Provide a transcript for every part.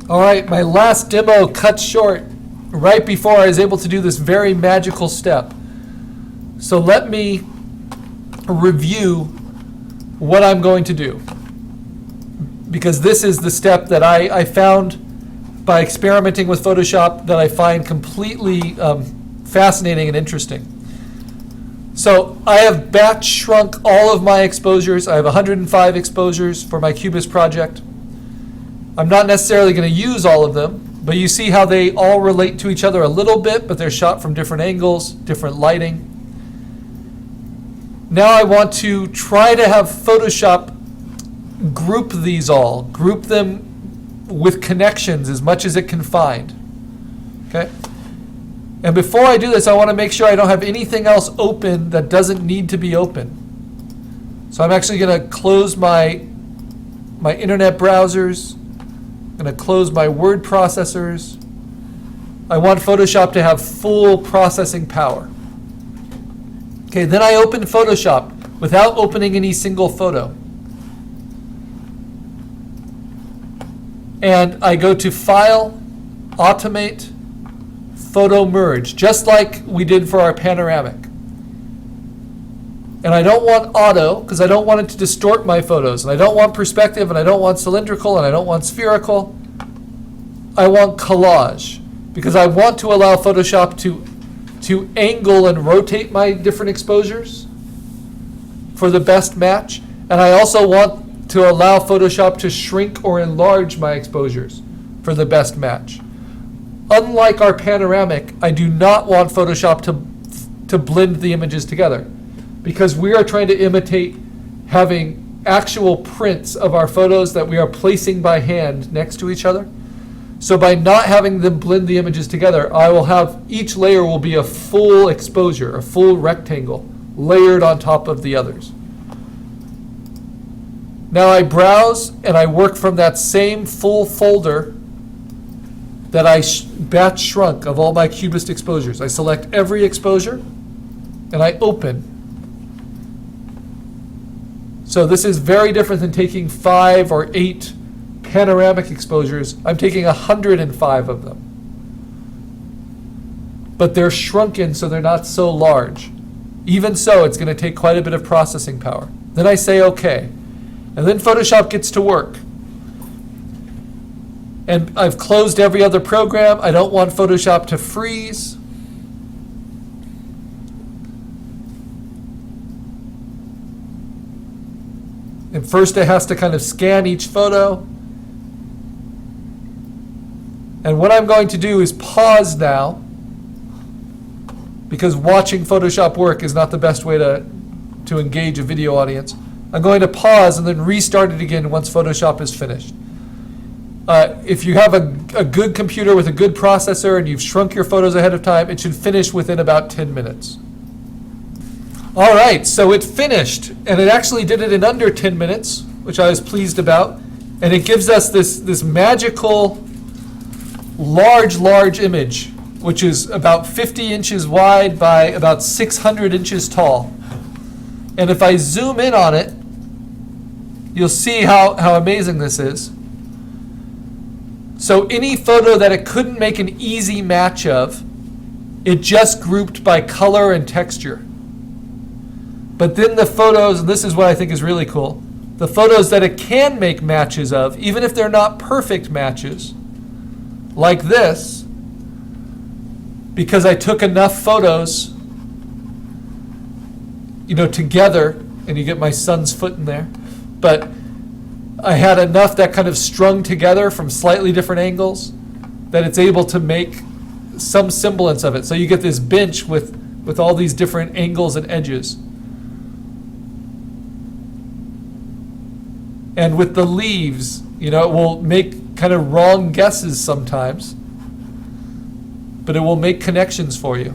All right, my last demo cut short right before I was able to do this very magical step. So let me review what I'm going to do, because this is the step that I found by experimenting with Photoshop that I find completely fascinating and interesting. So I have batch shrunk all of my exposures. I have 105 exposures for my Cubist project. I'm not necessarily going to use all of them, but you see how they all relate to each other a little bit, but they're shot from different angles, different lighting. Now I want to try to have Photoshop group these all, group them with connections as much as it can find. Okay? And before I do this, I want to make sure I don't have anything else open that doesn't need to be open. So I'm actually going to close my internet browsers. I'm going to close my word processors. I want Photoshop to have full processing power. Okay, then I open Photoshop without opening any single photo. And I go to File, Automate, Photomerge, just like we did for our panoramic. And I don't want auto, because I don't want it to distort my photos. And I don't want perspective, and I don't want cylindrical, and I don't want spherical. I want collage, because I want to allow Photoshop to angle and rotate my different exposures for the best match. And I also want to allow Photoshop to shrink or enlarge my exposures for the best match. Unlike our panoramic, I do not want Photoshop to blend the images together, because we are trying to imitate having actual prints of our photos that we are placing by hand next to each other. So by not having them blend the images together, I will have each layer will be a full exposure, a full rectangle, layered on top of the others. Now I browse and I work from that same full folder that I batch shrunk of all my Cubist exposures. I select every exposure and I open. So this is very different than taking 5 or 8 panoramic exposures. I'm taking 105 of them. But they're shrunken so they're not so large. Even so, it's going to take quite a bit of processing power. Then I say OK. And then Photoshop gets to work. And I've closed every other program. I don't want Photoshop to freeze. And first it has to kind of scan each photo. And what I'm going to do is pause now, because watching Photoshop work is not the best way to engage a video audience. I'm going to pause and then restart it again once Photoshop is finished. If you have a good computer with a good processor and you've shrunk your photos ahead of time, it should finish within about 10 minutes. All right, so it finished, and it actually did it in under 10 minutes, which I was pleased about. And it gives us this magical large image, which is about 50 inches wide by about 600 inches tall. And if I zoom in on it, you'll see how amazing this is. So any photo that it couldn't make an easy match of, it just grouped by color and texture. But then the photos, and this is what I think is really cool, the photos that it can make matches of, even if they're not perfect matches, like this, because I took enough photos, together, and you get my son's foot in there, but I had enough that kind of strung together from slightly different angles that it's able to make some semblance of it. So you get this bench with all these different angles and edges. And with the leaves, it will make kind of wrong guesses sometimes, but it will make connections for you.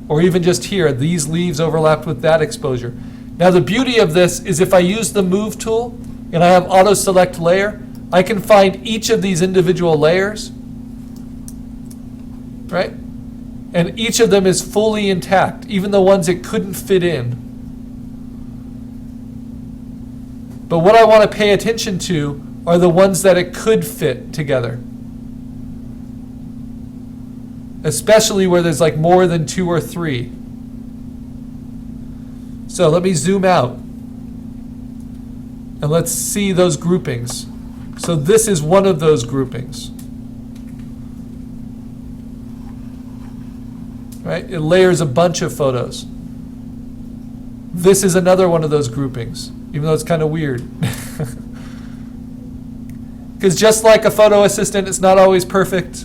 Or even just here, these leaves overlapped with that exposure. Now the beauty of this is if I use the Move tool and I have Auto Select Layer, I can find each of these individual layers, right? And each of them is fully intact, even the ones it couldn't fit in. But what I want to pay attention to are the ones that it could fit together. especially where there's like more than 2 or 3. So let me zoom out and let's see those groupings. So this is one of those groupings. Right? It layers a bunch of photos. This is another one of those groupings, even though it's kind of weird. Because just like a photo assistant, it's not always perfect.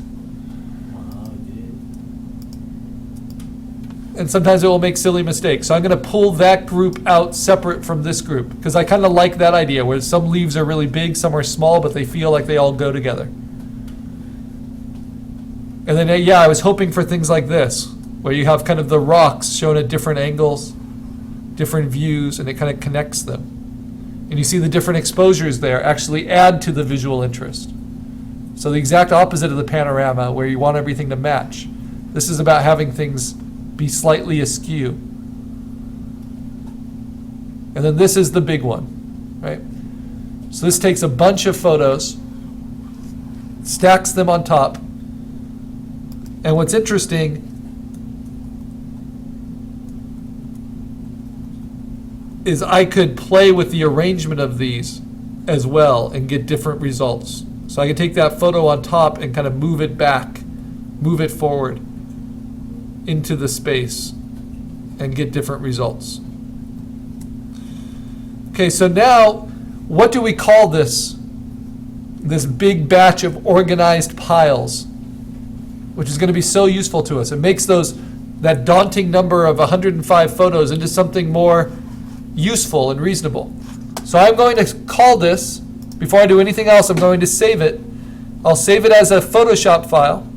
And sometimes it will make silly mistakes. So I'm going to pull that group out separate from this group, because I kind of like that idea, where some leaves are really big, some are small, but they feel like they all go together. And then, yeah, I was hoping for things like this, where you have kind of the rocks shown at different angles, different views, and it kind of connects them. And you see the different exposures there actually add to the visual interest. So the exact opposite of the panorama, where you want everything to match. This is about having things be slightly askew. And then this is the big one, right? So this takes a bunch of photos, stacks them on top, and what's interesting is I could play with the arrangement of these as well and get different results. So I could take that photo on top and kind of move it back, move it forward into the space and get different results. Okay, so now what do we call this big batch of organized piles, which is going to be so useful to us? It makes that daunting number of 105 photos into something more useful and reasonable. So I'm going to call this, before I do anything else, I'm going to save it. I'll save it as a Photoshop file.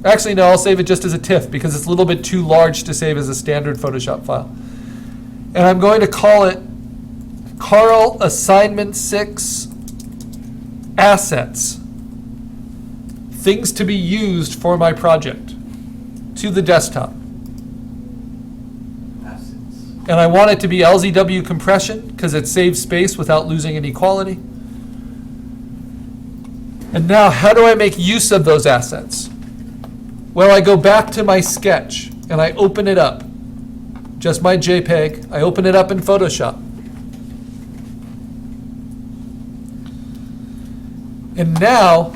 Actually, no, I'll save it just as a TIFF because it's a little bit too large to save as a standard Photoshop file. And I'm going to call it Carl Assignment 6 Assets. Things to be used for my project to the desktop. Assets. And I want it to be LZW compression because it saves space without losing any quality. And now, how do I make use of those assets? Well, I go back to my sketch and I open it up. Just my JPEG. I open it up in Photoshop. And now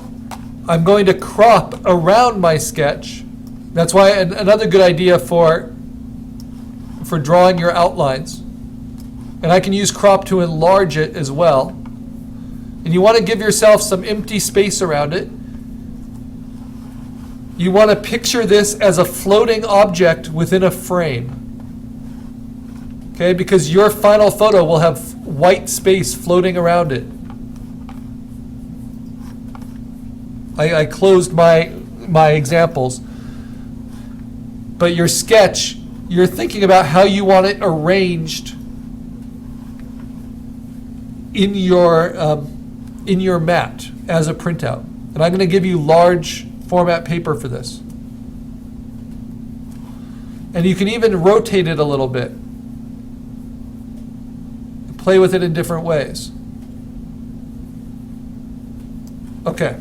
I'm going to crop around my sketch. That's why another good idea for drawing your outlines. And I can use crop to enlarge it as well. And you want to give yourself some empty space around it. You want to picture this as a floating object within a frame. Okay, because your final photo will have white space floating around it. I closed my examples. But your sketch, you're thinking about how you want it arranged in your mat as a printout. And I'm going to give you large format paper for this. And you can even rotate it a little bit. Play with it in different ways. Okay,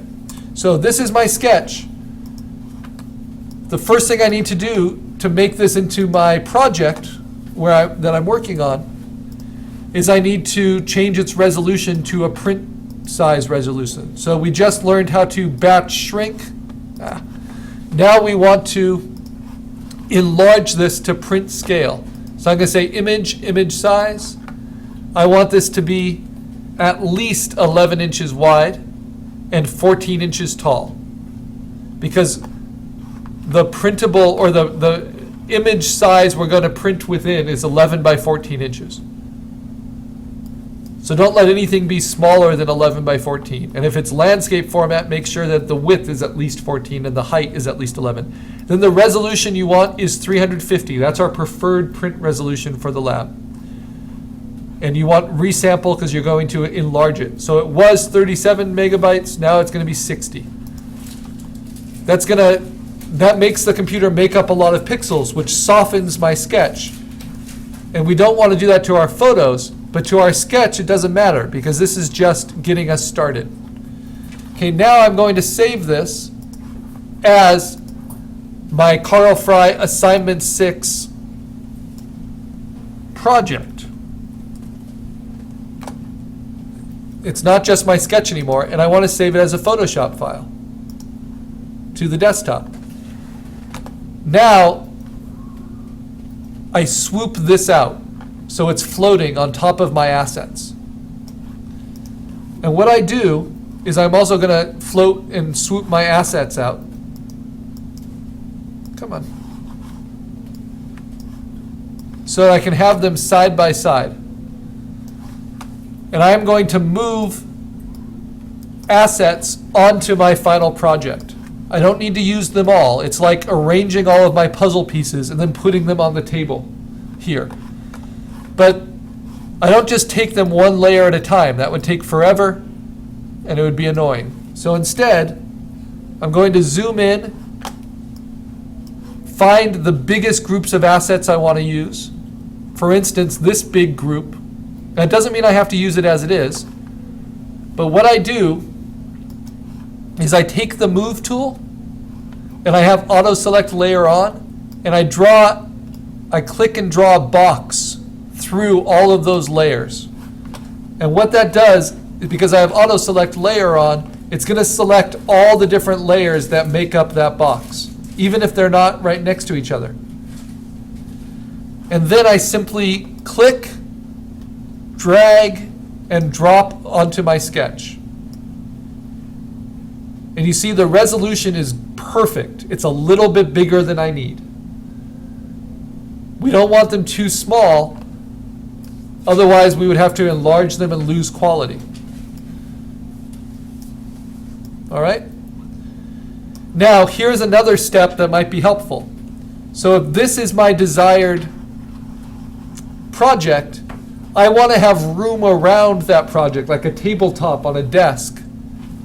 so this is my sketch. The first thing I need to do to make this into my project that I'm working on is I need to change its resolution to a print size resolution. So we just learned how to batch shrink. Now we want to enlarge this to print scale. So I'm going to say image size. I want this to be at least 11 inches wide and 14 inches tall. Because the printable or the image size we're going to print within is 11 by 14 inches. So don't let anything be smaller than 11 by 14. And if it's landscape format, make sure that the width is at least 14 and the height is at least 11. Then the resolution you want is 350. That's our preferred print resolution for the lab. And you want resample because you're going to enlarge it. So it was 37 megabytes, now it's going to be 60. That makes the computer make up a lot of pixels, which softens my sketch. And we don't want to do that to our photos, but to our sketch it doesn't matter because this is just getting us started. Okay, now I'm going to save this as my Carl Fry Assignment 6 project. It's not just my sketch anymore, and I want to save it as a Photoshop file to the desktop. Now, I swoop this out so it's floating on top of my assets. And what I do is I'm also going to float and swoop my assets out. Come on. So that I can have them side by side. And I am going to move assets onto my final project. I don't need to use them all. It's like arranging all of my puzzle pieces and then putting them on the table here. But I don't just take them one layer at a time. That would take forever and it would be annoying. So instead, I'm going to zoom in, find the biggest groups of assets I want to use. For instance, this big group. And it doesn't mean I have to use it as it is. But what I do is I take the move tool and I have auto select layer on and I click and draw a box through all of those layers. And what that does is, because I have auto select layer on, it's going to select all the different layers that make up that box, even if they're not right next to each other. And then I simply click, drag, and drop onto my sketch. And you see the resolution is perfect. It's a little bit bigger than I need. We don't want them too small, otherwise we would have to enlarge them and lose quality. All right? Now, here's another step that might be helpful. So if this is my desired project, I want to have room around that project, like a tabletop on a desk,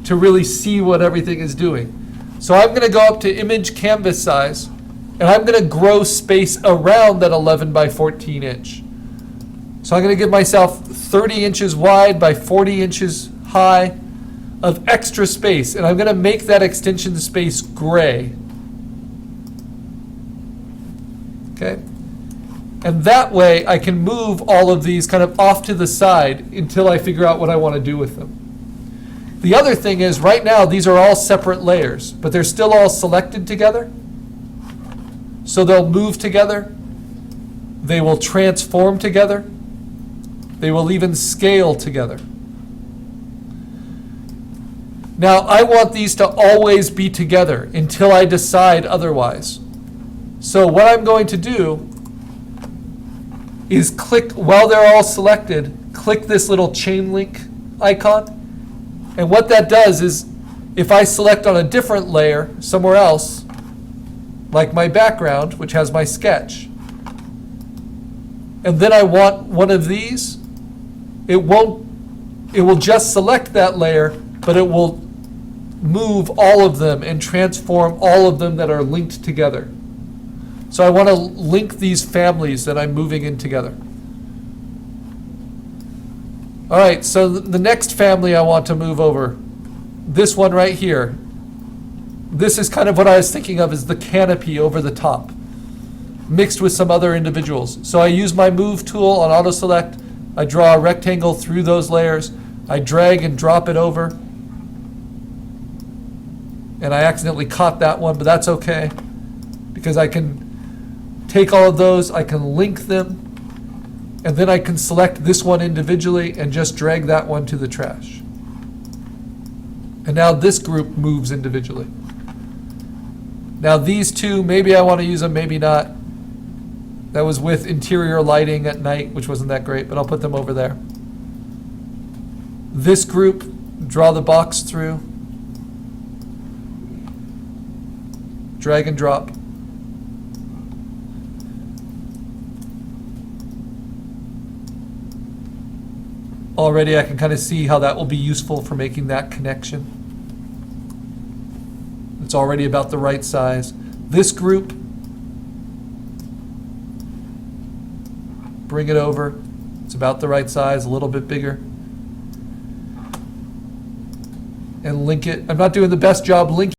to really see what everything is doing. So I'm going to go up to image canvas size, and I'm going to grow space around that 11 by 14 inch. So I'm going to give myself 30 inches wide by 40 inches high of extra space, and I'm going to make that extension space gray. Okay? And that way I can move all of these kind of off to the side until I figure out what I want to do with them. The other thing is, right now these are all separate layers, but they're still all selected together. So they'll move together. They will transform together. They will even scale together. Now, I want these to always be together until I decide otherwise. So what I'm going to do is click, while they're all selected, click this little chain link icon. And what that does is, if I select on a different layer somewhere else, like my background, which has my sketch, and then I want one of these, it will just select that layer, but it will move all of them and transform all of them that are linked together. So I want to link these families that I'm moving in together. All right, so the next family I want to move over, this one right here. This is kind of what I was thinking of as the canopy over the top, mixed with some other individuals. So I use my move tool on auto select. I draw a rectangle through those layers. I drag and drop it over. And I accidentally caught that one, but that's okay, because I can take all of those, I can link them, and then I can select this one individually and just drag that one to the trash. And now this group moves individually. Now these two, maybe I want to use them, maybe not. That was with interior lighting at night, which wasn't that great, but I'll put them over there. This group, draw the box through, drag and drop. Already I can kind of see how that will be useful for making that connection. It's already about the right size. This group, bring it over. It's about the right size, a little bit bigger. And link it. I'm not doing the best job linking